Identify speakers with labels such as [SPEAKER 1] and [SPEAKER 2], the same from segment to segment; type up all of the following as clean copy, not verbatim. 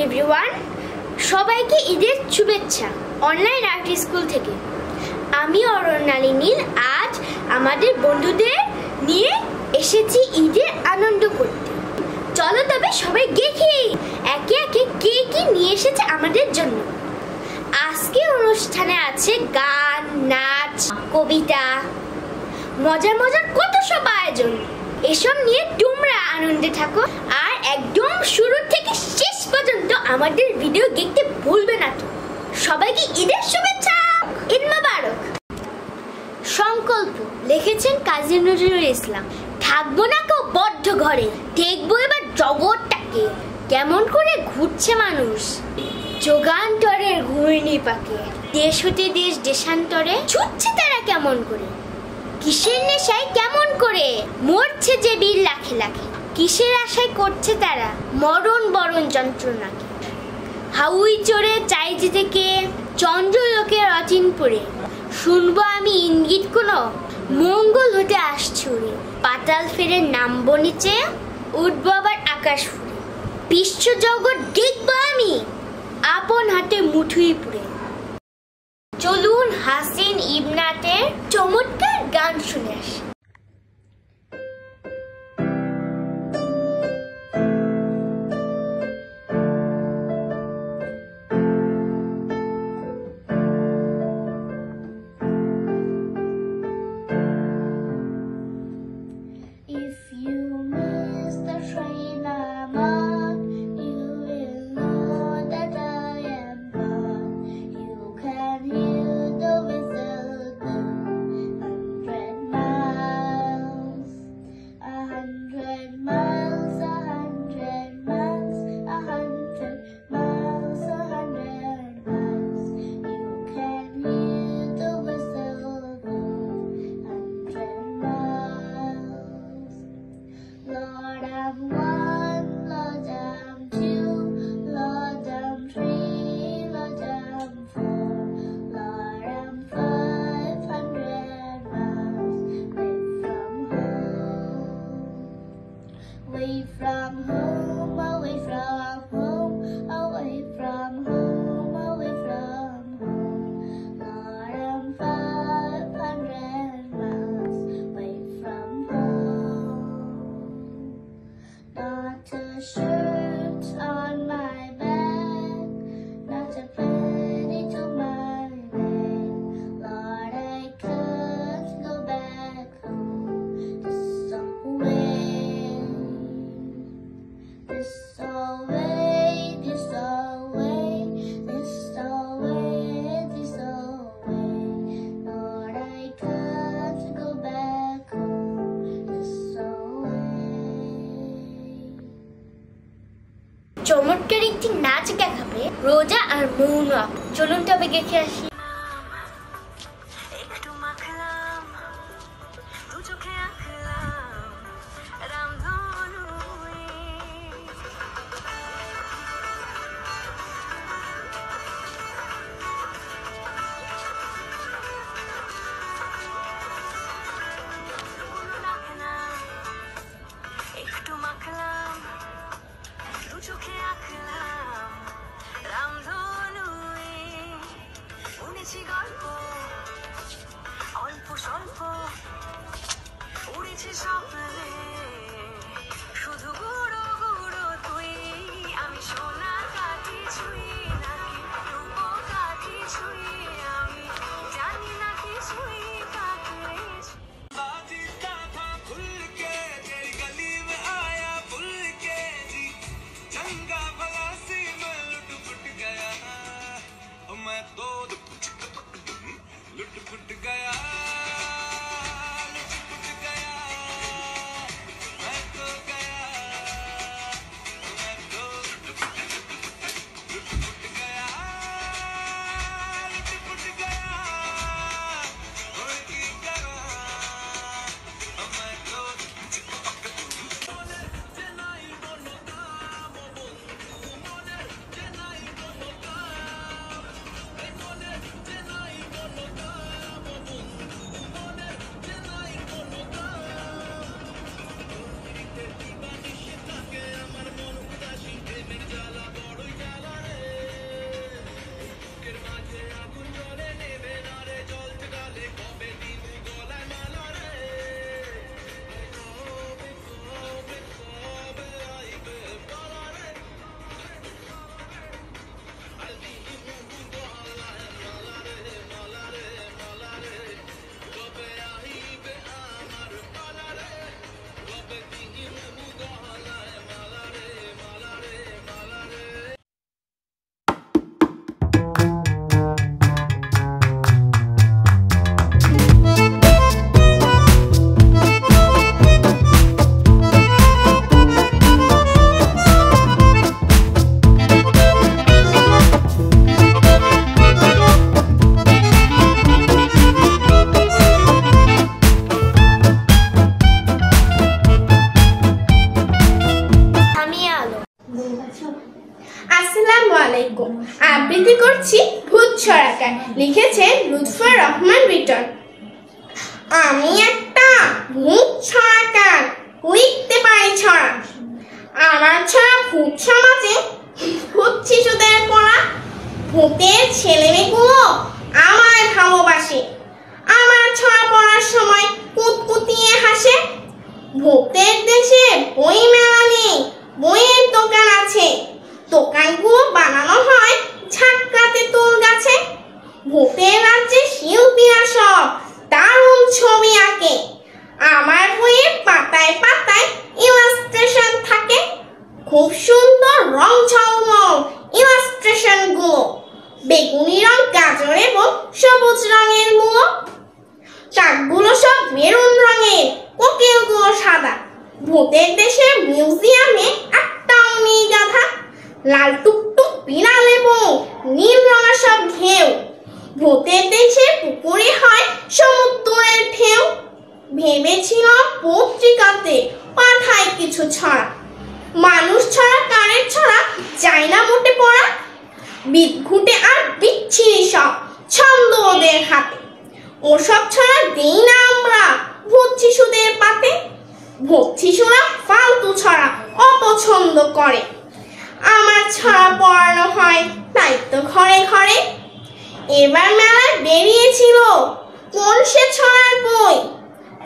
[SPEAKER 1] Everyone, সবাইকে ঈদের শুভেচ্ছা অনলাইন আর্ট স্কুল থেকে। আমি অরণ্যালী নীল আজ আমাদের বন্ধুদের নিয়ে এসেছি ঈদের আনন্দ করতে। চলো তবে সবাই দেখি একে একে কে কি নিয়ে এসেছে আমাদের জন্য। আজকে অনুষ্ঠানে আছে গান, নাচ, কবিতা, মজার মজার কত সব আয়োজন। এসব নিয়ে তোমরা আনন্দে থাকো আর একদম শুরু থেকে শেষ পর্যন্ত আমাদের ভিডিও দেখতে ভুলবে না তো। সবাইকে ঈদের শুভেচ্ছা, ঈদ মোবারক। সংকল্প লিখেছেন কাজী নজরুল ইসলাম। থাকবো না কেউ বদ্ধ ঘরে, দেখবো এবার জগৎটাকে কেমন করে ঘুরছে মানুষ। যোগান্তরের ঘূর্ণি পাকে দেশ হতে দেশ দেশান্তরে ছুটছে তারা কেমন করে। কিসের নেশায় কেমন করে মরছে যে বীর লাখে লাখে। কিসের আশায় করছে তারা মরণ বরণ যন্ত্রণাকে। হাউই চড়ে চাইছে থেকে চন্দ্রলোকের অচিনপুরে। শুনবো আমি ইঙ্গিত কোনো মঙ্গল হতে আসছে উড়ে। পাতাল ফেরে নামবো নিচে, উঠবো আবার আকাশ ফুরে। বিশ্ব জগৎ দেখবো আমি আপন হাতে মুঠুই পুরে। চলুন হাসিন ইবনাতের চমৎকার গান শুনে আসি। Away from home, away from home, away from home, away from home. Lord, I'm 500 miles away from home. Not a shirt on my back, not a penny to my name. Lord, I can't go back home this away. This away, this away, this away, this away. Lord, I can't go back home this away. চমৎকার একটি নাচ দেখাবে রোজা আর মৌনা। চলুন তবে দেখে আসি।
[SPEAKER 2] আসসালামু আলাইকুম। আবৃত্তি করছি ভূত ছড়াকার, লিখেছেন লুৎফর রহমান রিটন। আমি একটা ভূত ছড়াকার, লিখতে পারি ছড়া। আমার ছড়া ভূত সমাজে ভূত শিশুদের পড়া। ভূতের ছেলেমেয়েগুলো আমায় ভালোবাসে, আমার ছড়া পড়ার সময় কুতকুতিয়ে হাসে। ভূতের দেশে বই মেলা নেই, বইয়ের দোকান আছে। দোকানগুলো বানানো হয় ঝাঁকড়াতে তুল গাছে। ভূতের রাজ্যে শিল্পীরা সব দারুণ ছবি আঁকে। আমার বইয়ে পাতায় পাতায় ইলাস্ট্রেশন থাকে। খুব সুন্দর রং ঝলমল ইলাস্ট্রেশন গুলো। বেগুনি রং গাজর এবং সবুজ রঙের মূলো। চাকগুলো সব মেরুন রঙের, কোকিলগুলো সাদা। ভূতের দেশে মিউজিয়ামে একটাও নেই গাধা। লাল টুকটুক বিড়াল এবং নীল রঙা সব ঢেউ। ভূতের দেশে পুকুরে হয় সমুদ্রের ঢেউ। ভেবেছিলাম পত্রিকাতে পাঠায় কিছু ছড়া। মানুষ ছড়া কারের ছড়া যায় না মোটে পড়া। বিদঘুটে আর বিচ্ছিরি সব ছন্দ ওদের হাতে। ওসব ছড়া দেই না আমরা ভূত শিশুদের পাতে। ভূত শিশুরা ফালতু ছড়া অপছন্দ করে। আমার ছড়া পড়ানো হয় তাই তো ঘরে ঘরে। এবার মেলায় বেরিয়েছিল কোন সে ছড়ার বই।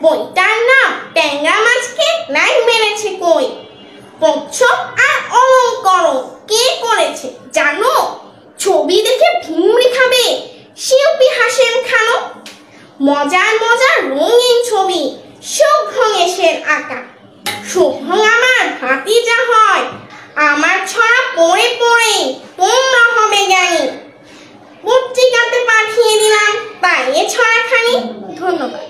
[SPEAKER 2] বইটার নাম ট্যাংরা মাছকে লাই মেরেছে কই। প্রচ্ছদ আর অলঙ্করণ কে করেছে জানো? ছবি দেখে ভিমড়ি খাবে শিল্পী হাসেম খানো। মজার মজার রঙিন ছবি শুভ্রঙেশের আঁকা। শুভ্র আমার ভাতিজা হয়, আমার ছড়া পড়ে পড়ে তোমরা হবে জ্ঞানী। পত্রিকাতে পাঠিয়ে দিলাম তাই এ ছড়াখানি। ধন্যবাদ।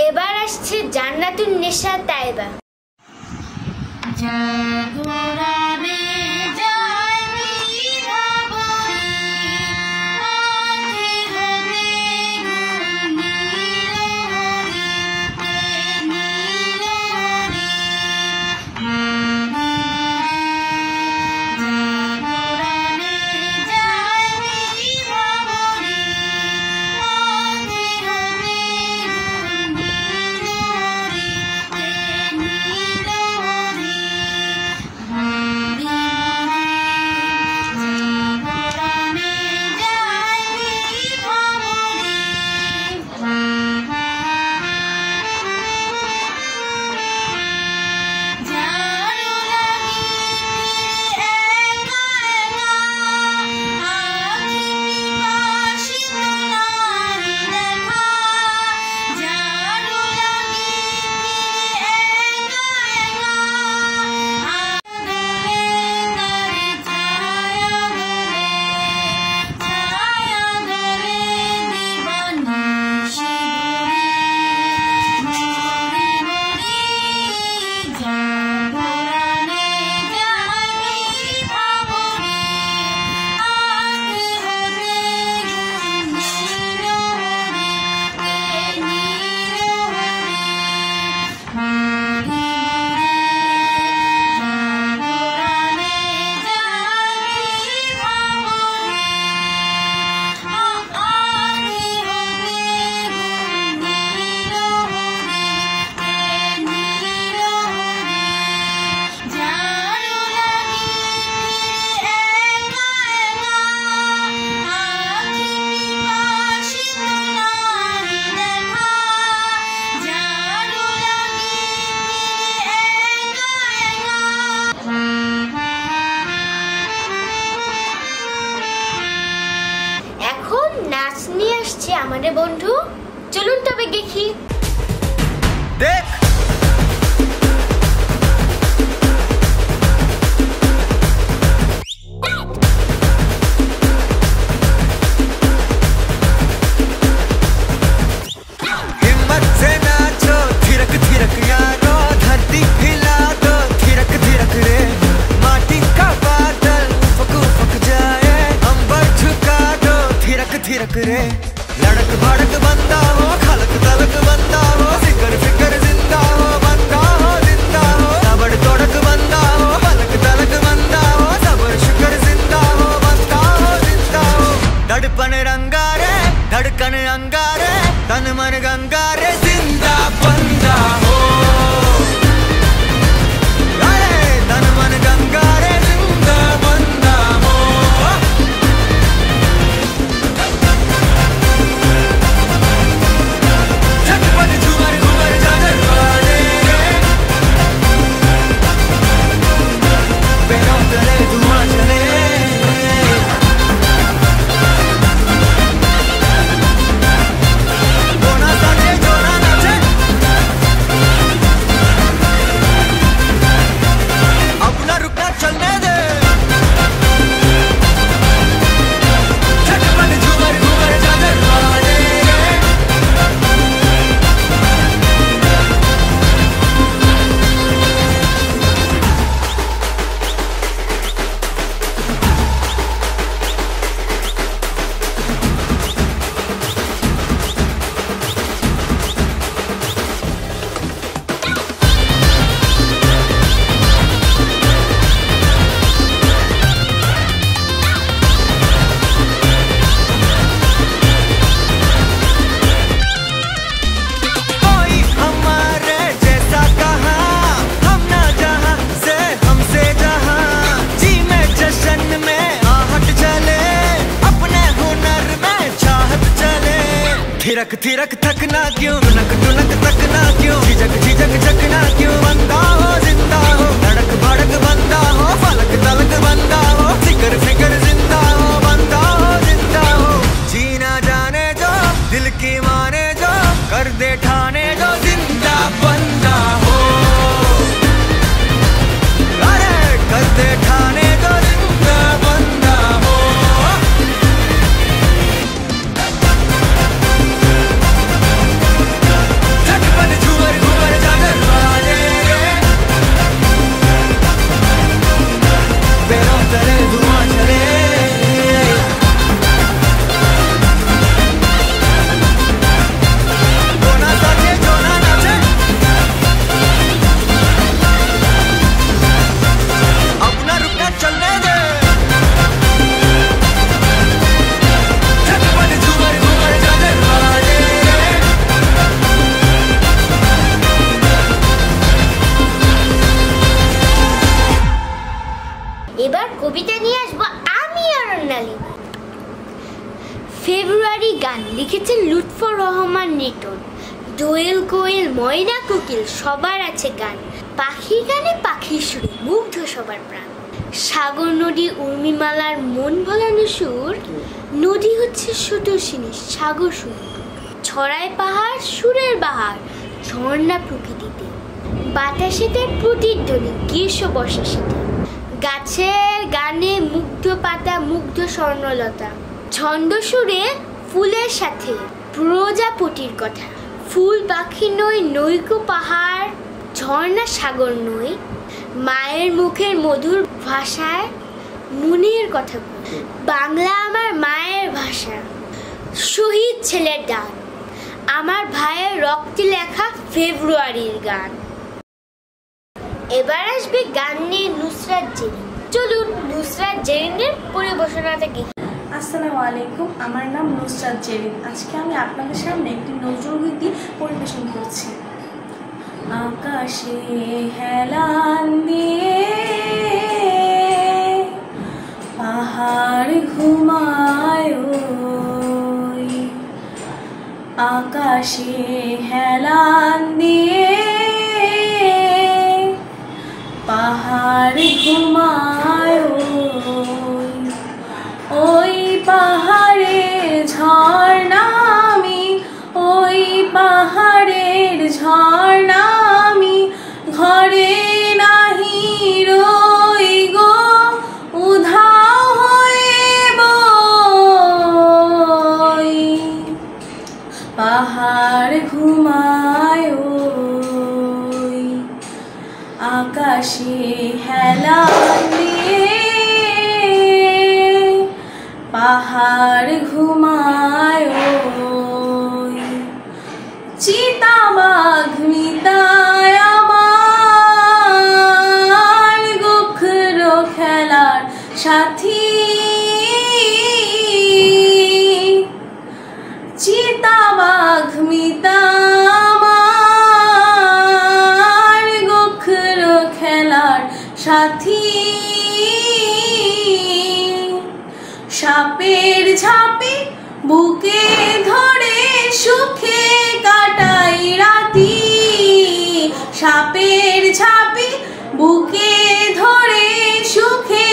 [SPEAKER 1] এবার আসছে জান্নাতুন নেশা তাইবা। নাচ নিয়ে আসছে আমাদের বন্ধু, চলুন তবে দেখি। দেখ हिम्मत से नाचो, थिरक थिरक यारो, धरती हिला दो, थिरक थिरक रे, माटी का बादल फक फक जाए, अंबर झुका दो, थिरक थिरक रे, लड़क भड़क बंदा हो, खलक तलक बंदा
[SPEAKER 3] धुआं चले थिरक थिरक थकना क्यों, टुनक टुनक तकना क्यों, झिझक झिझक झकना क्यों, बंदा हो जिंदा हो, धड़क भड़क बंदा हो, फलक तलक बंदा हो, फिकर फिकर जिंदा हो, बंदा हो जिंदा हो, जीना जाने जो दिल की माने जो, कर दे ठाने जो, जिंदा बंदा हो, अरे कर दे ठाने जो, जिंदा बंदा हो।
[SPEAKER 1] এবার কবিতা নিয়ে আসবো আমি অরণ্যালী। ফেব্রুয়ারি গান লিখেছেন লুৎফর রহমান লিটন। দোয়েল কোয়েল ময়না কোকিল সবার আছে গান, পাখির গানে পাখির সুরে মুগ্ধ সবার প্রাণ। সাগর নদী উর্মিমালার মন ভোলানো সুর, নদী হচ্ছে সুদর্শিনী সাগর সুর, ছড়ায় পাহাড় সুরের বাহার, ঝর্ণা প্রকৃতিতে, বাতাসেতে প্রতিধ্বনি গ্রীষ্ম বর্ষা শীতে, গাছের গানে মুগ্ধ পাতা মুগ্ধ স্বর্ণলতা, ছন্দ সুরে ফুলের সাথে প্রজাপতির কথা, ফুল পাখি নই নৈকো পাহাড়, ঝর্ণা সাগর নই, মায়ের মুখের মধুর ভাষায় মনের কথা, বাংলা আমার মায়ের ভাষা, শহীদ ছেলের ডাক, আমার ভাইয়ের রক্তে লেখা ফেব্রুয়ারির গান। এবার আসবে গান নিয়ে নুসরাত জেরিন। চলুন নুসরাত জেরিনের পরিবেশনা থেকে।
[SPEAKER 4] আসসালামু আলাইকুম, আমার নাম নুসরাত জেরিন। আজকে আমি আপনাদের সামনে একটি নজরুলগীতি পরিবেশন করছি। আকাশে হেলান দিয়ে পাহাড় ঘুমায়, আকাশে হেলান দিয়ে পাহাড় ঘুমায়, ওই পাহাড়ের ঝর্ণা আমি, ওই পাহাড়ের ঝর্ণা আমি, ঘরে নাহি রই গো উধাও হয়ে বই, পাহাড় ঘুমায়, আকাশে হেলান দিয়ে পাহাড় ঘুমায়, চিতাবাঘ মিতায় আমার, গোখরো খেলার সাথী, চিতাবাঘ মিতা আমার, গোখরো খেলার সাথী, সাপের ঝাঁপে বুকে ধরে সুখে কাটাই রাতি, সাপের ঝাঁপে বুকে ধরে সুখে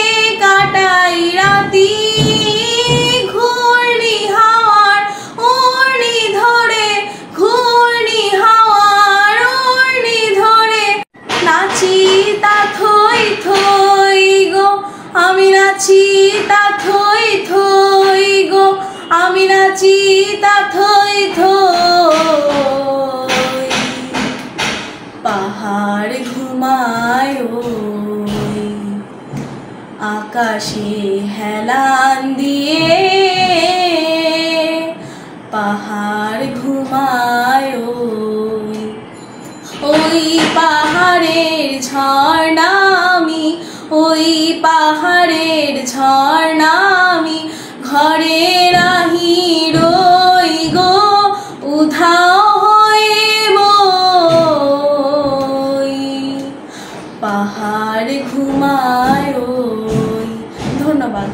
[SPEAKER 4] আমি নাচি তা থই থই গো, আমি নাচি তা থই থই। পাহাড় ঘুমায় ওই আকাশে হেলান দিয়ে, পাহাড় ঘুমায় ওই পাহাড়ের ঝর্ণা আমি, ওই পাহাড়ের ঝর্ণা আমি, ঘরে রাহি রই গো উধাও হয়ে বই, পাহাড় ঘুমায় ওই। ধন্যবাদ।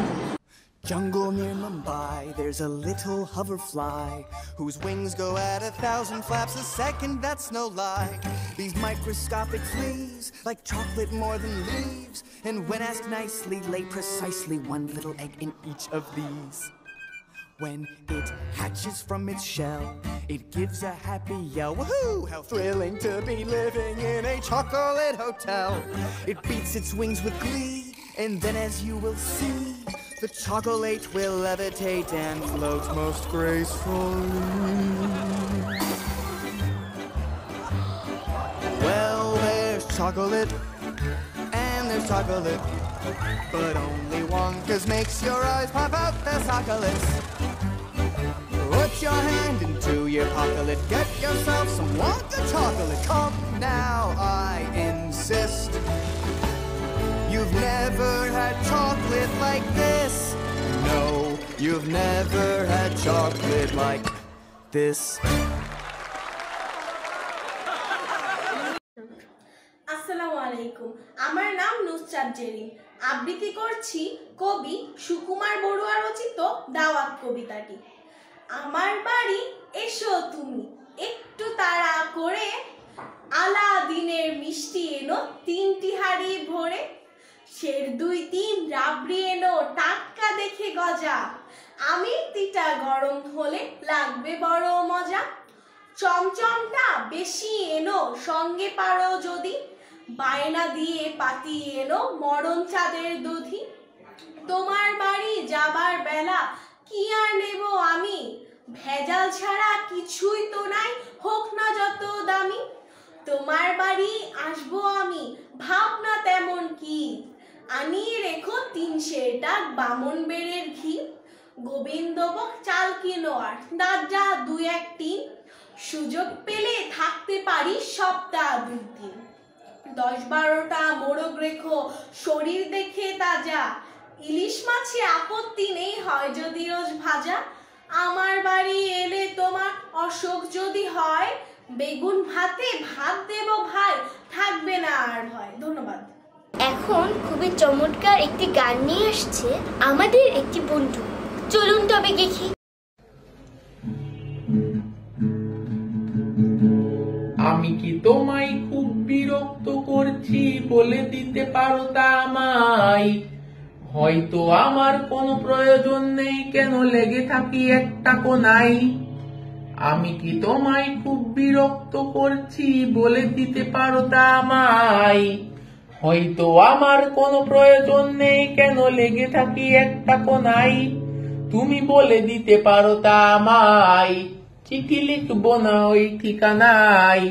[SPEAKER 3] Jungle near Mumbai, there's a little hoverfly whose wings go at 1,000 flaps a second, that's no lie. These microscopic fleas, like chocolate more than leaves, and when asked nicely, lay precisely one little egg in each of these. When it hatches from its shell, it gives a happy yell. Woohoo! How thrilling to be living in a chocolate hotel. It beats its wings with glee, and then as you will see, the chocolate will levitate and float most gracefully. Well, there's chocolate, and there's chocolate, but only one 'cause makes your eyes pop out. There's chocolates. Put your hand into your pocket, get yourself some Wonka chocolate. Come now, I insist. You've never had chocolate like this. No, you've never had chocolate like this.
[SPEAKER 4] আসসালামু আলাইকুম, আমার নাম নুসরাত জেরিন। আবৃত্তি করছি কবি সুকুমার বড়ুয়া রচিত দাওয়াত কবিতাটি। আমার বাড়ি এসো তুমি একটু তাড়া করে, আলাদিনের মিষ্টি এনো 3টি হাড়ি ভরে, সের 2-3 রাবড়ি এনো টাটকা দেখে গজা, আমিরটিটা গরম হলে লাগবে বড় মজা, চমচমটা বেশি এনো সঙ্গে পারো যদি, বায়না দিয়ে পাতি এনো মরণ চাঁদের দধি, তোমার বাড়ি যাবার বেলা কি আর নেব আমি, ভেজাল ছাড়া কিছুই তো নাই হোক না যত দামি, তোমার বাড়ি আসবো আমি ভাবনা তেমন কি, আনিয়ে রেখো 3 সের ডাক বামন বেড়ের ঘি, গোবিন্দভোগ চাল কিনো আর দাদা 2-1 সুযোগ পেলে থাকতে পারি সপ্তাহ 2 দিন, 10-12টা মোরগ রেখো শরীর দেখে তাজা, ইলিশ মাছে আপত্তি নেই হয় যদি রোজ ভাজা, আমার বাড়ি এলে তোমার অসুখ যদি হয়, বেগুন ভাতে ভাত দেব ভাই থাকবে না আর ভয়। ধন্যবাদ।
[SPEAKER 1] এখন খুবই চমৎকার একটি গান নিয়ে আসছে আমাদের একটি বন্ধু, চলুন তবে দেখি।
[SPEAKER 5] আমি কি তোমায় খুব বিরক্ত করছি বলে দিতে পারো তা আমায়, হয়তো আমার কোনো প্রয়োজন নেই কেন লেগে থাকি একটা কোনায়, আমি কি তোমায় খুব বিরক্ত করছি বলে দিতে পারো তা আমায়, হয়তো আমার কোনো প্রয়োজন নেই কেন লেগে থাকি একটা কোনায়, তুমি বলে দিতে পারো তা আমায়, চিঠি লিখবো না ওই ঠিকানায়,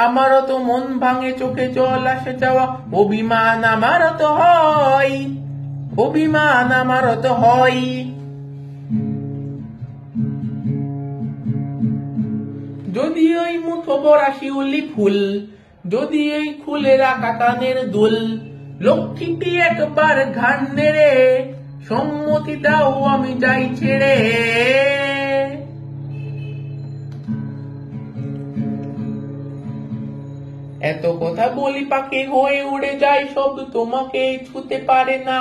[SPEAKER 5] আমারও তো মন ভাঙে চোখে জল আসে যাওয়া, অভিমান আমারও তো হয়, অভিমান আমারও তো হয়। যদি ওই মুঠো বড়া শিউলি ফুল, যদি এই খুলে রাখা কানের দুল, লক্ষ্মীটি একবার ঘাড় নেড়ে সম্মতি দাও আমি যাই ছেড়ে, এত কথা বলি পাখি হয়ে উড়ে যায় সব তোমাকে ছুতে পারে না,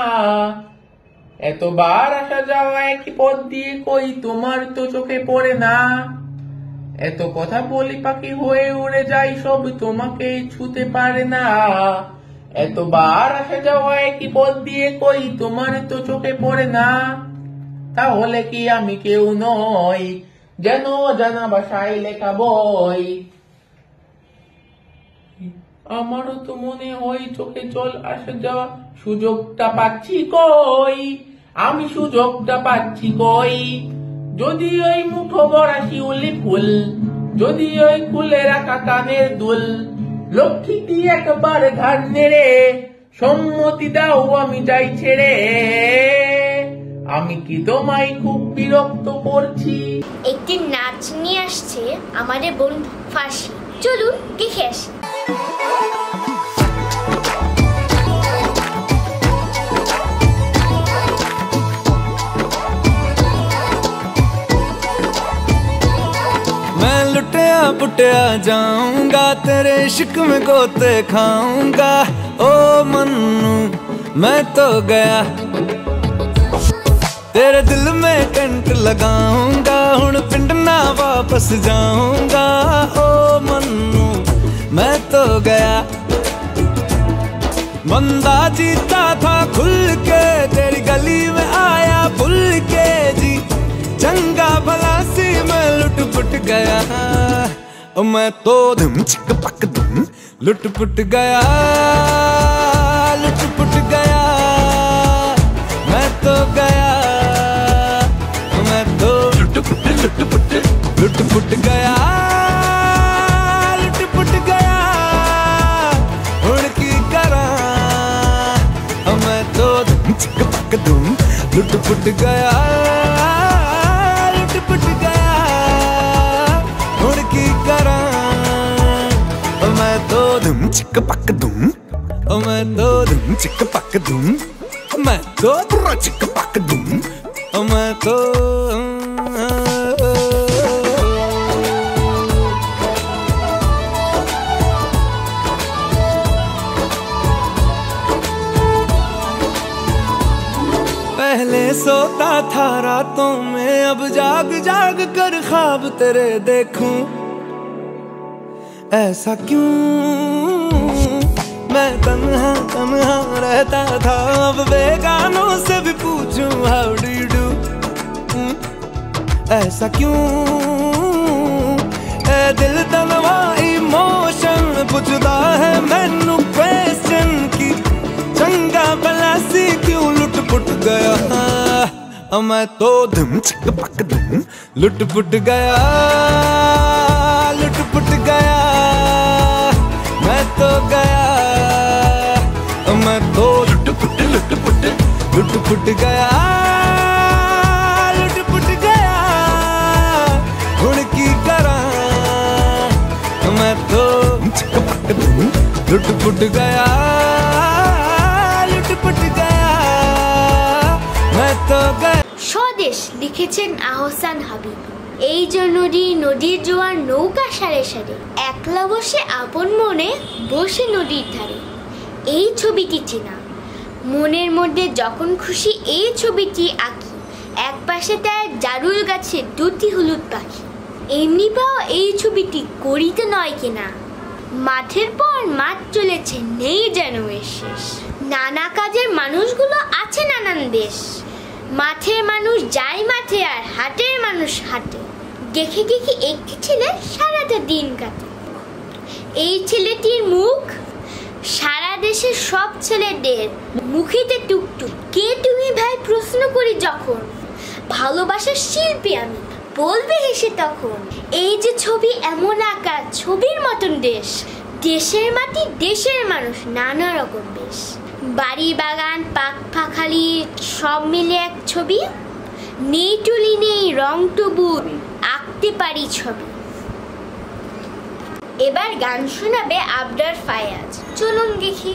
[SPEAKER 5] এতবার আসা যাওয়া একই পথ দিয়ে কই তোমার তো চোখে পড়ে না, এত কথা বলি পাখি হয়ে উড়ে যায় সব তোমাকে ছুতে পারে না, এতবার আসা যাওয়া একই পথ দিয়ে কই তোমার তো চোখে পড়ে না, তাহলে কি আমি কেউ নই যেন অজানা ভাষায় লেখা বই, আমারও তো মনে হয় চোখে জল আসা যাওয়া, সুযোগটা পাচ্ছি কই, আমি সুযোগটা পাচ্ছি কই। যদি ওই মুঠো ভরা শিউলি ফুল, যদি ওই ফুলে রাখা কানের দুল, লক্ষ্মীটি একবার ঘাড় নেড়ে সম্মতি দাও আমি যাই ছেড়ে। আমি কি তোমায় খুব বিরক্ত করছি?
[SPEAKER 1] একটি নাচ নিয়ে আসছে আমাদের বন্ধু ফাঁসি, চলুন দেখে আসি।
[SPEAKER 3] मैं लुटिया पुटिया जाऊंगा, तेरे इश्क में गोते खाऊंगा। ओ मन्नू मैं तो गया, तेरे दिल में कंट लगाऊंगा, हुण पिंड ना वापस जाऊंगा। ओ मन्नू मैं तो गया, बंदा जीता था खुल के, तेरी गली में आया भूल के जी। चंगा भला सी मैं लुट पुट गया, ओ मैं तो धुम चिक पक धुम लुट पुट गया, लुट पुट गया। मैं तो गया, मैं तो लुट पुट गया, लुट पुट गया। हुण की करा मैं तो धुम चिक पक धुम लुट पुट गया, लुट पुट गया। हुण की करा मैं तो धुम चिक पक धुम, मैं तो धुम चिक पक धुम, मैं तो बुरा चिक पक धुम, मैं तो पहले सोता था रातों में, अब जाग जाग कर ख्वाब तेरे देखूं। ऐसा क्यों मैं तन्हा तन्हा रहता था, अब बेगानों से भी पूछूं हाउ डू यू डू। ऐसा क्यों ए दिल तनवा इमोशन पुछदा है मैनू क्वेश्चन की। चंगा भला सी क्यों लुट पुट गया, मैं तो धुम चिक पक धुम लुट पुट गया, लुट पुट गया। मैं तो गया, मैं तो लुट पुट गया, लुट पुट गया। हुण की करा मैं तो चिक पक धुम लुट पुट गया, लुट पुट गया। मैं तो गया।
[SPEAKER 1] স্বদেশ লিখেছেন আহসান হাবিব। এই যে নদী, নদীর জোয়ার নৌকা সারে সারে, একলা বসে আপন মনে বসে নদীর ধারে। এই ছবিটি চেনা, মনের মধ্যে যখন খুশি এই ছবিটি আঁকি। এক পাশে তার জারুল গাছে দুটি হলুদ পাখি। এমনি পাওয়া এই ছবিটি করিতে নয় কিনা, মাঠের পর মাঠ চলেছে নেই যেন এর শেষ। নানা কাজের মানুষগুলো আছে নানান দেশ, মাঠের মানুষ যায় মাঠে আর হাটের মানুষ হাটে। দেখে দেখি একটি ছেলে সারাটা দিন কাটে। এই ছেলেটির মুখ সারা দেশের সব ছেলেদের মুখেতে টুকটুক। কে তুমি ভাই প্রশ্ন করি যখন, ভালোবাসার শিল্পী আমি, বলবে হেসে তখন। এই যে ছবি এমন আঁকা, ছবির মতন দেশ, দেশের মাটি দেশের মানুষ নানা রকম বেশ। বাড়ি বাগান পাক পাখালি সব মিলে এক ছবি, নেই টুলি নেই রং তবু আঁকতে পারি ছবি। এবার গান শোনাবে আবরার ফায়াজ, চলুন দেখি।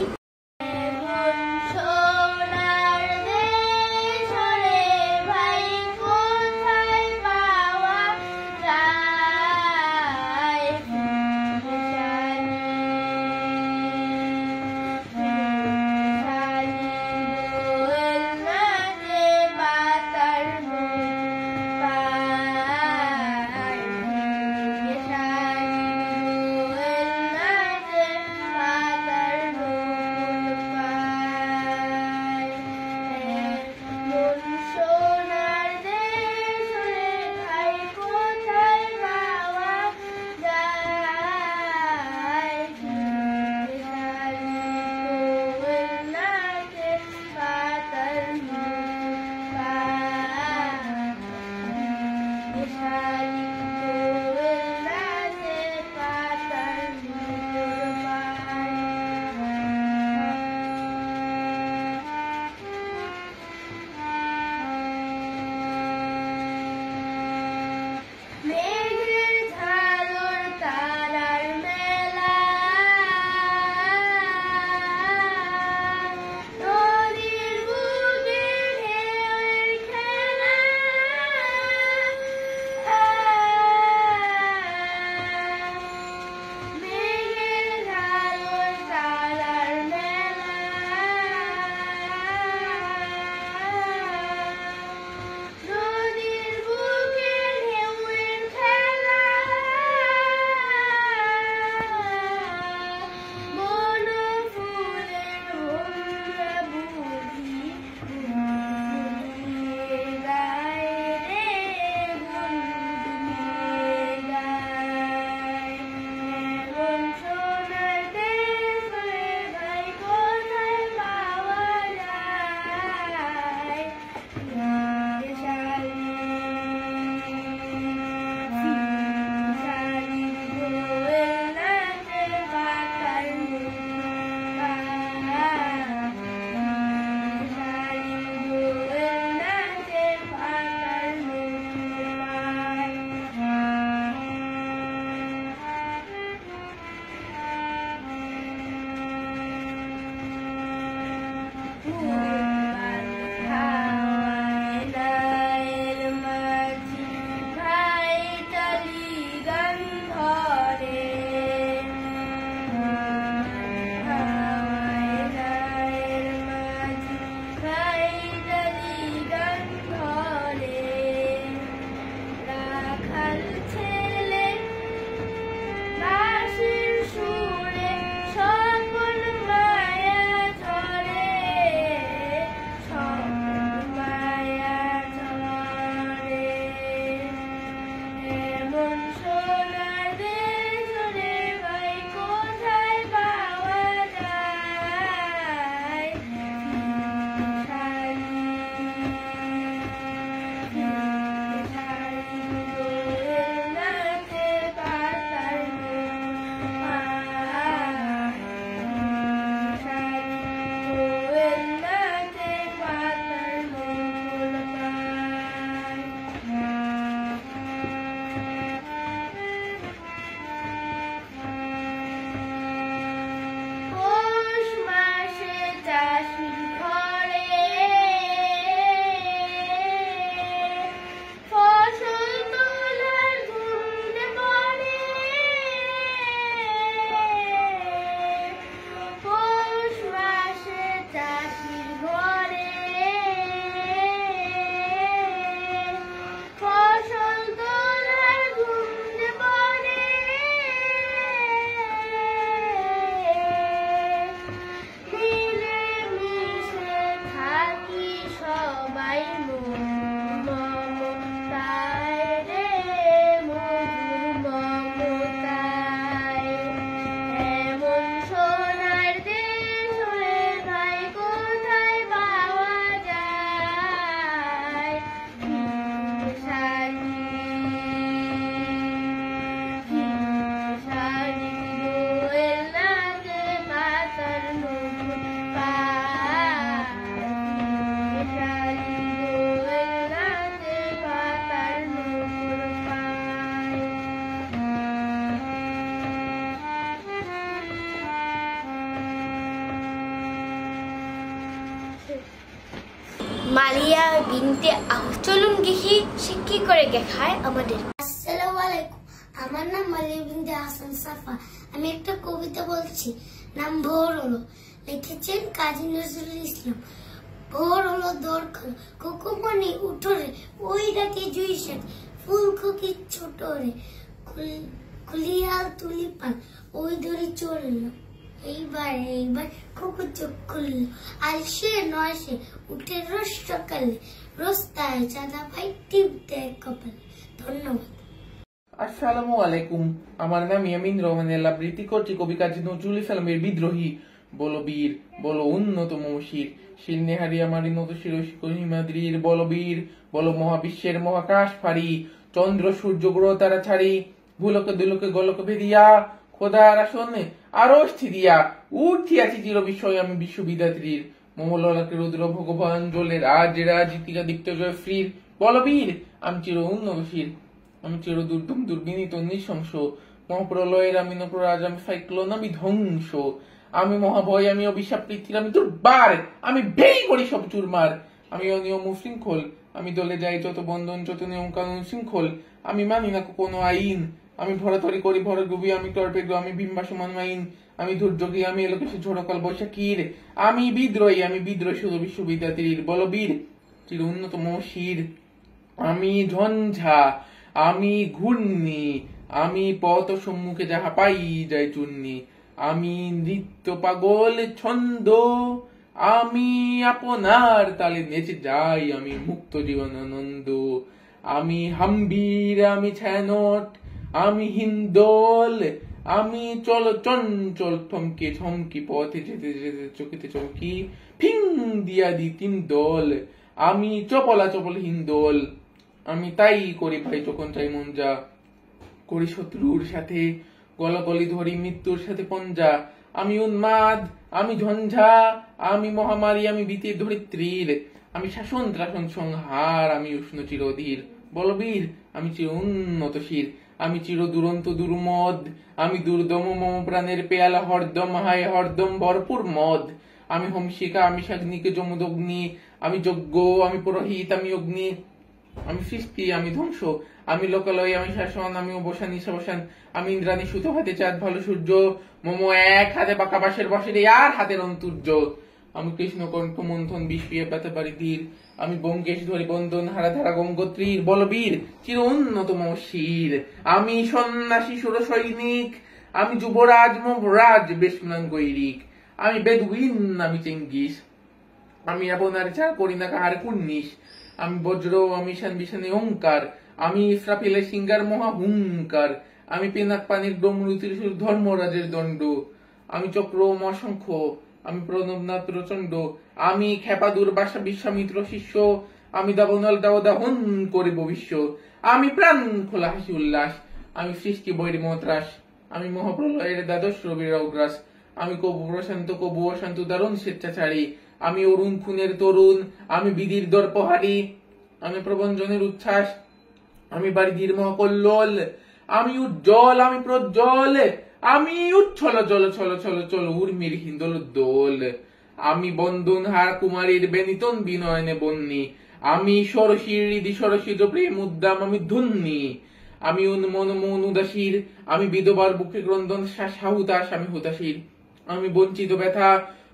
[SPEAKER 1] মমতায় রে মধুর মমতায় এমন সোনার দেশ হয়ে ভাই কোথায় পাওয়া যায় শাড়ি শাড়ি দোয়েল লাগে পাতার নতুন শাড়ি দোয়েল লাগে পাতার নতুন মালিয়া বিনতে চলুন দেখি সে কি করে দেখায় আমাদের।
[SPEAKER 6] আসসালামু আলাইকুম, আমার নাম মালিয়া বিনতে হাসান সাফা। আমি একটা কবিতা বলছি, নাম ভোর হলো। লিখেছেন কাজী নজরুল ইসলাম। ভোর হলো দরকার কোকুমনি উঠোরে, ওই রাতে জুইসাত ফুলকপি ছোট রে, খুলিয়াল তুলি পান ওই ধরে চললো। এইবার কুকু চোখ খুললো, আর সে নয় সে উঠে রোজ সকালে, রোজ তাই চাঁদা ভাই টিপ দেয় কপালে। ধন্যবাদ।
[SPEAKER 5] আসসালামু আলাইকুম, আমার নাম ইয়ামিন রহমান। আবৃত্তি করছি কবি কাজী নজরুল ইসলামের বিদ্রোহী। বলো বীর, বলো উন্নত মমশির, শিল নেহারি আমারি নত শির হিমাদ্রির। বলো বীর, বলো মহাবিশ্বের মহাকাশ ফাড়ি, চন্দ্র সূর্য গ্রহ তারা ছাড়ি, ভুলকে দুলকে গলকে ভেদিয়া, খোদার আসনে আরো স্থিরিয়া উঠিয়াছি চির বিষয় আমি বিশ্ববিদাত্রীর। মমললাকে রুদ্র ভগবান জলের আজ রাজিতিকা দীপ্ত জয় ফ্রীর। বলবীর, আমি চির উন্নবশীর, আমি চির দুর্দম দুর্বিনীত নৃশংস, মহাপ্রলয়ের আমি নপ্ররাজ, আমি সাইক্লোন, আমি ধ্বংস, আমি মহাভয়, আমি অভিশাপ পৃথিবীর, আমি দুর্বার, আমি ভেঙে করি সব চুরমার। আমি অনিয়ম শৃঙ্খল, আমি দলে যাই যত বন্ধন যত নিয়ম কানুন শৃঙ্খল, আমি মানি না কোনো আইন, আমি ভরাতরি করি ভরডুবি, আমি টর্পেডো, আমি বিম্বাসমান মাইন, আমি দুর্যোগী, আমি এলোকেশে ঝড়কাল বৈশাখীর। আমি বিদ্রোহী, আমি বিদ্রোহী শুধু বিশ্ববিদ্যার্থীর। বলবীর, চির উন্নত মশির, আমি ঝঞ্ঝা, আমি ঘূর্ণি, আমি পথ সম্মুখে যাহা পাই যাই চূর্ণি, আমি নৃত্য পাগল ছন্দ, আমি আপনার তালে নেচে যাই, আমি মুক্ত জীবন আনন্দ। আমি হাম্বির, আমি ছায়ানট, আমি হিন্দোল, আমি চল চঞ্চল থমকে থমকি, পথে যেতে যেতে চকিতে চমকি, ফিং দিয়া দি তিন দল, আমি চপলা চপল হিন্দোল। আমি তাই করি ভাই যখন চাই মন যা, করি শত্রুর সাথে গলাগলি ধরি মৃত্যুর সাথে পঞ্জা। আমি উন্মাদ, আমি ঝঞ্ঝা, আমি মহামারী, আমি ভীতির ধরিত্রীর, আমি শাসন ত্রাসন সংহার, আমি উষ্ণ চিরধীর। বলবীর, আমি চির উন্নতশীর, আমি চির দুরন্ত দুর্মদ, আমি দুর্দম মম প্রাণের পেয়ালা হরদম হায় হরদম ভরপুর মদ। আমি হোমশিকা, আমি শাগ্নিকে যমদগ্নি, আমি যজ্ঞ, আমি পুরোহিত, আমি অগ্নি, আমি সৃষ্টি, আমি ধ্বংস, আমি লোকালয়, আমি শাসন, আমি অবসান ঈশাবসান, আমি ইন্দ্রাণী সুতো হাতে চাঁদ ভালো সূর্য, মম এক হাতে পাকা বাঁশের বসের আর হাতের অন্তর্য। আমি কৃষ্ণ কণ্ঠ মন্থন বিষ পিয়ে পেতে পারি ধীর, আমি ব্যোমকেশ ধরি বন্ধন হারা ধারা গঙ্গোত্রীর। বলবীর, চির উন্নত মশির, আমি সন্ন্যাসী সুর সৈনিক, আমি যুবরাজ মহারাজ বেশমান গৈরিক, আমি বেদুইন, আমি চেঙ্গিস, আমি আপনার চা করি না কাহার কুন্নিস, আমি বজ্র, আমি শান বিশানে ওঙ্কার, আমি ইসরাফিলের সিঙ্গার মহা হুঙ্কার, আমি পেনাক পানির ব্রহ্মরুতির ধর্মরাজের দণ্ড, আমি চক্র অসংখ্য, আমি প্রণবনাথ প্রচন্ড, আমি খেপা দুর্বাসা বিশ্বামিত্র শিষ্য, আমি দাবনল দাওদাহন করে ভবিষ্য, আমি প্রাণ খোলা হাসি উল্লাস, আমি সৃষ্টি বৈরী মহাত্রাস, আমি মহাপ্রলয়ের দ্বাদশ রবির অগ্রাস, আমি কবু প্রশান্ত কবু অশান্ত দারুণ স্বেচ্ছাচারী, আমি অরুণ খুনের তরুণ, আমি বিধির দর্পহারী, আমি প্রবঞ্জনের উচ্ছ্বাস, আমি বারিধির মহাকল্লোল, আমি উজ্জ্বল, আমি প্রজ্জ্বল, আমি উচ্ছল চল চল চল চল উর্মির হিন্দোল দোল, আমি বন্দন হার কুমারীর বেনিতন বিনয়নে বন্যী, আমি সরসীর হৃদি সরসিত প্রেম উদ্দাম, আমি ধুন্নি, আমি উন্মন মন উদাসীর, আমি বিধবার বুকে ক্রন্দন সাহুতাস, আমি হুতাশীর, আমি বঞ্চিত ব্যথা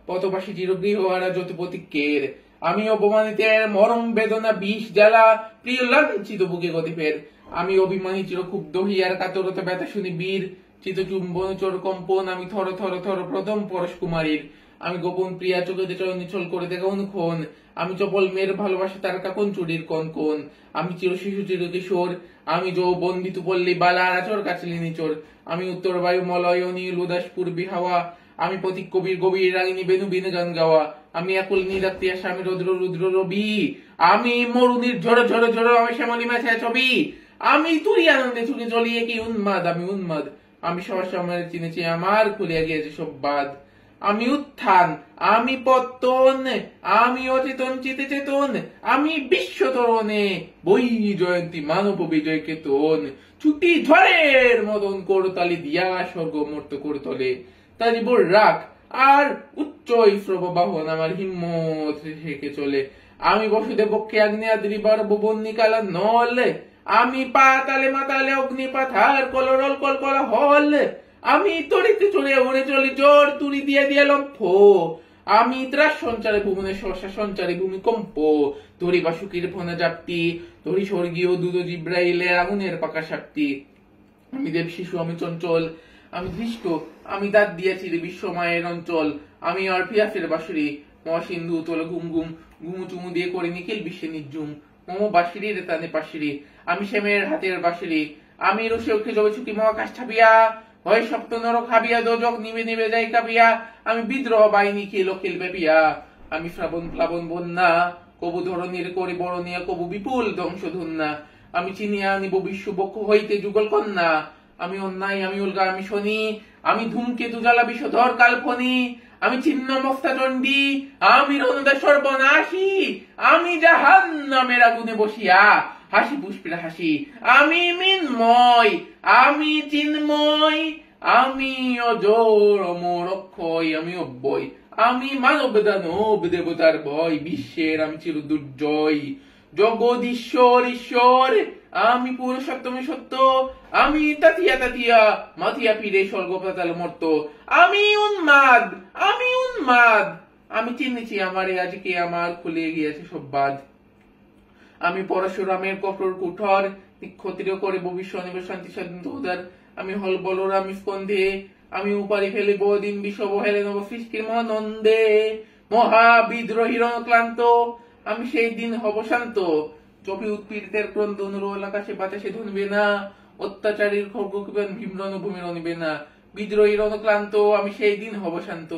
[SPEAKER 5] পথবাসী চিরগৃহহারা যত প্রতীকের, আমি অপমানিতের মরম বেদনা বিষ জ্বালা প্রিয় লাঞ্ছিত বুকে গতি ফের, আমি অভিমানী চিরক্ষুব্ধ হিয়ার কাতরতা ব্যথা শুনি বীর চিত চুম্বন চোর কম্পন, আমি থর থর থর প্রথম পরশ কুমারীর, আমি গোপন প্রিয়া চোখে চরণে ছল করে দেখা অনুক্ষণ, আমি চপল মেয়ের ভালোবাসা তারকা কোন চুরির কোন কোন, আমি চির শিশু চির কিশোর, আমি যৌবন বিতুপল্লী বালা আচর কাচলি নিচর, আমি উত্তর বায়ু মলয় নীল উদাস পূর্বী হাওয়া, আমি প্রতীক কবির গভীর রাগিনী বেনু বিনে গান গাওয়া, আমি একুল নিরাত্তি স্বামী রুদ্র রুদ্র রবি, আমি মরুনির ঝড়ো ঝড়ো ঝড়ো, আমি শ্যামলী মাথায় ছবি, আমি তুরি আনন্দে ছুটে চলিয়ে কি উন্মাদ, আমি উন্মাদ, আমি সবার সময় চিনেছি আমার খুলিয়া গিয়েছে সব বাদ, আমি উত্থান, আমি পত্তন, আমি অচেতন চিতে চেতন, আমি বিশ্ব তরণে বই জয়ন্তী মানব বিজয় কেতন, ছুটি ঝড়ের মতন করতালি দিয়া স্বর্গ মর্ত করতলে, তাজিবর রাখ আর উচ্চ ইফ্রবাহন আমার হিম্মত হেঁকে চলে, আমি বসুদেব পক্ষে আগ্নেয়াদ্রিবার ভুবন নিকালা নল, আমি পাতালে মাতালে অগ্নিপাথার কলরল কলকলা হল, আমি তড়িতে চড়ে উড়ে চলি জোর তুড়ি দিয়ে দিয়ে লম্ফ, আমি ত্রাস সঞ্চারে ভুবনে শশা সঞ্চারে ভূমিকম্প, তরি বাসুকির ফোনে জাপটি, তরি স্বর্গীয় দুধ জিব্রাইলের আগুনের পাকা শাক্তি, আমি দেব শিশু আমি চঞ্চল, আমি ধৃষ্ট, আমি দাঁত দিয়েছি বিশ্ব মায়ের অঞ্চল, আমি আর পিয়াসের বাঁশুরি, মহাসিন্ধু তোলা ঘুম ঘুম, ঘুমু চুমু দিয়ে করে নিখিল বিশ্বে নির্জুম, মোমো বাঁশিরির তানে পাশিরি, আমি শ্যামের হাতের বাঁশিরি, আমি রসে উঠে যাবে ছুটি মহাকাশ ছাপিয়া, হয় সপ্ত নরক হাবিয়া দোজক নিবে নিবে যাই কাবিয়া, আমি বিদ্রোহ বাহিনী খিল খিল বেপিয়া, আমি শ্রাবণ প্লাবন বন্যা, কবু ধরনীর করি বরণিয়া কবু বিপুল ধ্বংস ধন্যা, আমি চিনিয়া নিব বিশ্ব বক্ষ হইতে যুগল কন্যা, আমি অন্যায় আমি উল্কা আমি শনি, আমি ধূমকেতু জ্বালা বিষধর কাল্পনি, আমি ছিন্ন মস্তা চণ্ডী, আমি রণদা সর্বনাশী, আমি জাহান্নামের আগুনে বসিয়া হাসি পুষ্পের হাসি, আমি মিন্ময় আমি চিন্ময়, আমি অজর অমর অক্ষয়, আমি অব্যয়, আমি মানব দানব দেবতার ভয়, বিশ্বের আমি চির দুর্জয়, জগদীশ্বর ঈশ্বর, আমি পুরুষোত্তম সত্য, আমি তাতিয়া তাতিয়া মাতিয়া পিড়ে স্বর্গ পাতাল মর্ত, আমি উন্মাদ আমি উন্মাদ, আমি চিনেছি আমারে আজকে আমার খুলে গিয়েছে সব বাদ, আমি পরশুরামের কঠোর কুঠর ক্ষত্রিয় করে ভবিষ্য নিবে শান্তি স্বাধীন উদার, আমি হল বলরাম স্কন্ধে, আমি উপারি ফেলে বহুদিন বিষব হেলে নব ফিস্কির মহানন্দে, মহাবিদ্রোহীর ক্লান্ত, আমি সেই দিন হব শান্ত, চপি উৎপীড়িতের ক্রন্দন রোল আকাশে বাতাসে ধনবে না, অত্যাচারীর খর্গ ভীমরণ ভূমির অনিবে না, বিদ্রোহীর অনুক্লান্ত, আমি সেই দিন হব শান্ত,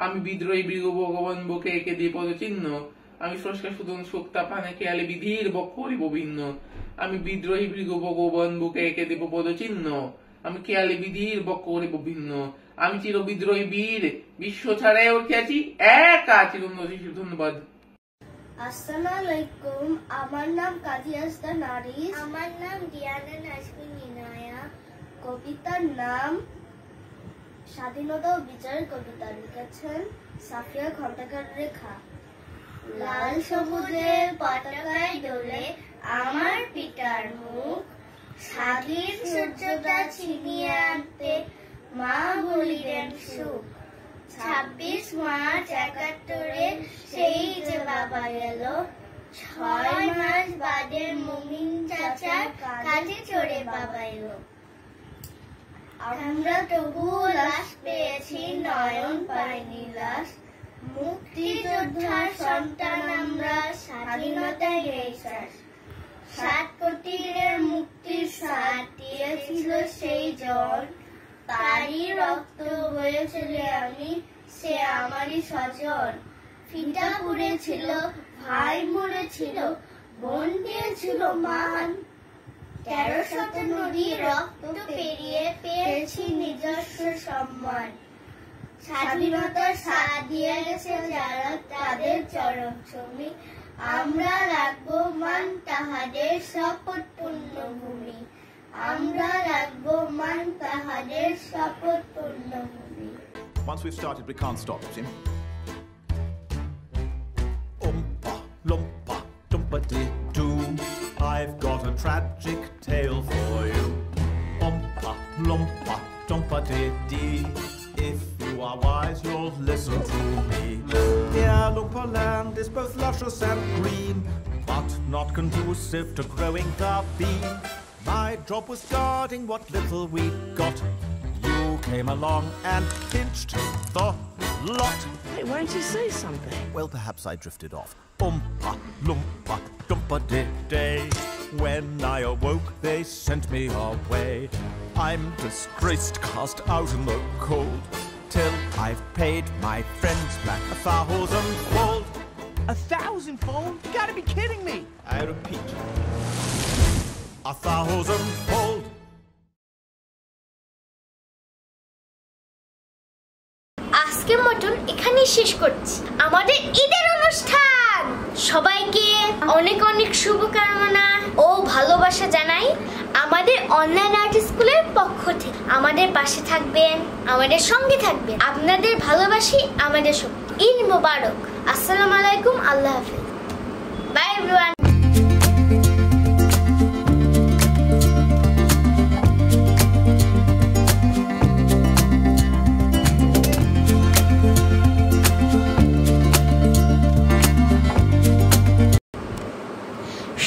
[SPEAKER 5] আমি বিদ্রোহী মৃগ ভগবান বুকে এঁকে দিয়ে পদচিহ্ন, আমি স্রষ্টা সুদন শোক্তা পানে খেয়ালে বিধির বক্ষ করিব ভিন্ন, আমি বিদ্রোহী মৃগ ভগবান বুকে এঁকে দেব পদচিহ্ন, আমি খেয়ালে বিধির বক্ষ করিব ভিন্ন, আমি চির বিদ্রোহী বীর বিশ্ব ছাড়াই উঠিয়াছি একা চিরঞ্জীব। ধন্যবাদ।
[SPEAKER 7] আসসালামু আলাইকুম, আমার নাম কাজী আস্তা নারিস।
[SPEAKER 6] আমার নাম ডিয়ানা নাজমিন ইনায়া।
[SPEAKER 7] কবিতার নাম স্বাধীনতা ও বিচারের কবিতা, লিখেছেন সাফিয়া খন্দকার রেখা। লাল সবুজের পতাকায় দোলে আমার পিতার মুখ, স্বাধীন সূর্যটা ছিনিয়ে আনতে মা বলিলেন সুখ। 26 মার্চ 71 সেই যে বাবা গেল, 6 মাস বাদে মুমিন চাচার কাঁধে চড়ে বাবা এলো। আমরা তবুও লাশ পেয়েছি, নয়ন পাইনি লাশ। মুক্তিযোদ্ধার সন্তান আমরা, স্বাধীনতায় বিশ্বাস। 7 কোটির মুক্তির স্বাদ দিয়েছিল সেই জন, তারই রক্ত হয়েছিল আমি, সে আমারই স্বজন। ফিতা পুড়েছিল, ভাই মরেছিল, বোন দিয়েছিল মান। 1300 নদী রক্ত পেরিয়ে পেয়েছি নিজস্ব সম্মান। স্বাধীনতার স্বাদ দিয়ে গেছে যারা, তাদের চরম ছবি। আমরা রাখবো মান তাহাদের শপথ পুণ্যভূমি। আমরা রাখবো মান তাহাদের শপথ পুণ্যভূমি।
[SPEAKER 8] Once we've started, we can't stop, Jim. Oompa, loompa, doompa-dee-doo. I've got a tragic tale for you. Oompa, loompa, doompa-dee-dee. If you are wise, you'll listen to me. Dear Loompa Land is both luscious and green, but not conducive to growing the bean. My job was guarding what little we got. You came along and pinched the lot.
[SPEAKER 9] Hey, why don't you say something?
[SPEAKER 8] Well, perhaps I drifted off. Oompa loompa doompa-dee-day. When I awoke, they sent me away. I'm disgraced, cast out in the cold, till I've paid my friends back 1,000-fold.
[SPEAKER 3] 1,000-fold? You gotta be kidding me!
[SPEAKER 8] I repeat, 1,000-fold.
[SPEAKER 1] আজকের মতন এখানেই শেষ করছি আমাদের ঈদের অনুষ্ঠান। সবাইকে অনেক অনেক শুভকামনা ও ভালোবাসা জানাই আমাদের অনলাইন আর্ট স্কুলের পক্ষ থেকে। আমাদের পাশে থাকবেন, আমাদের সঙ্গে থাকবেন, আপনাদের ভালোবাসি আমাদের সব। ঈদ মোবারক। আসসালামু আলাইকুম, আল্লাহ হাফেজ, বাই এভরিওয়ান।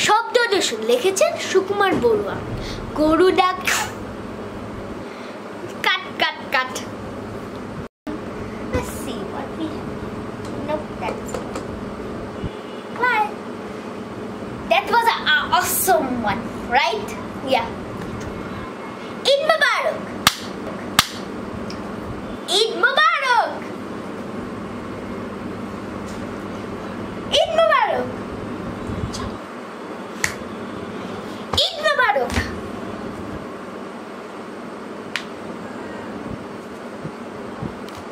[SPEAKER 1] শব্দ দূষণ লিখেছেন সুকুমার বড়ুয়া। গরু ডাক কাট কাট কাট। Let's see what we have. Nope, that's it. Bye. That was an awesome one, right? Yeah.